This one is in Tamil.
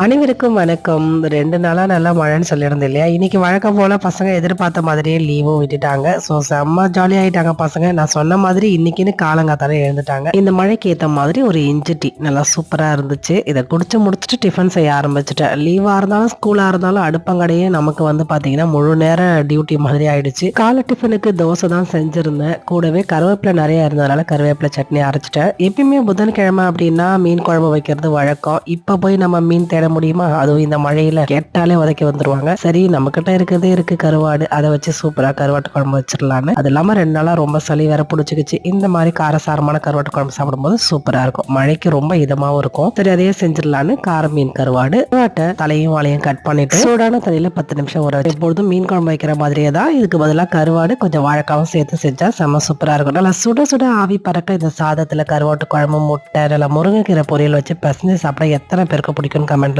அனைவருக்கும் வணக்கம். 2 நாளா நல்லா மழைன்னு சொல்லியிருந்தேன் இல்லையா? இன்னைக்கு வழக்கம் போல பசங்க எதிர்பார்த்த மாதிரியே லீவும் விட்டுட்டாங்க. செம்ம ஜாலியா ஆயிட்டாங்க பசங்க. நான் சொன்ன மாதிரி இன்னைக்குன்னு காலங்காத்தால எழுந்துட்டாங்க. இந்த மழைக்கு ஏத்த மாதிரி ஒரு இஞ்சி டீ நல்லா சூப்பரா இருந்துச்சு. இத குடிச்சு முடிச்சுட்டு டிஃபன் செய்ய ஆரம்பிச்சுட்டேன். லீவா இருந்தாலும், ஸ்கூலா இருந்தாலும் அடுப்பங்கரையே நமக்கு பார்த்தீங்கன்னா, முழு நேர டியூட்டி மாதிரி ஆயிடுச்சு. காலை டிஃபனுக்கு தோசை தான் செஞ்சிருந்தேன். கூடவே கருவேப்பிலை நெறைய இருந்ததுனால கருவேப்பிலை சட்னி அரைச்சுட்டேன். எப்பயுமே புதன்கிழமை அப்படின்னா மீன் குழம்பு வைக்கிறது வழக்கம். இப்ப போய் நம்ம மீன் தேட முடியுமா? அதுவும் இந்த மழையில கேட்டாலே உதைக்க வந்துருவாங்க. சரி நம்ம கிட்ட இருக்கிறதே இருக்கு கருவாடு, அதை வச்சு சூப்பரா கருவாட்டு குழம்பு வச்சிடலான்னு. அது இல்லாம 2 நாளா ரொம்ப சளி வேற பிடிச்சிக்கிச்சு. இந்த மாதிரி காரசாரமான கருவாட்டு குழம்பு சாப்பிடும்போது சூப்பரா இருக்கும். மழைக்கு ரொம்ப இதமாவும் இருக்கும். சரி அதையே செஞ்சிடலான்னு கார மீன் கருவாடு கருவாட்டை தலையும் வாழையும் கட் பண்ணிட்டு சூடான தண்ணியில 10 நிமிஷம் ஊற வச்சு எப்பொழுதும் மீன் குழம்பு வைக்கிற மாதிரியே தான் இதுக்கு பதிலாக கருவாடு கொஞ்சம் வாழைக்காவும் சேர்த்து செஞ்சா செம்ம சூப்பரா இருக்கும். நல்லா சுட சுட ஆவி பறக்க இந்த சாதத்துல கருவாட்டு குழம்பு, முட்டை, நல்லா முருங்கைக்கீரை பொரியல் வச்சு பசஞ்சு சாப்பிட எத்தனை பேருக்கு பிடிக்கும்னு கமெண்ட்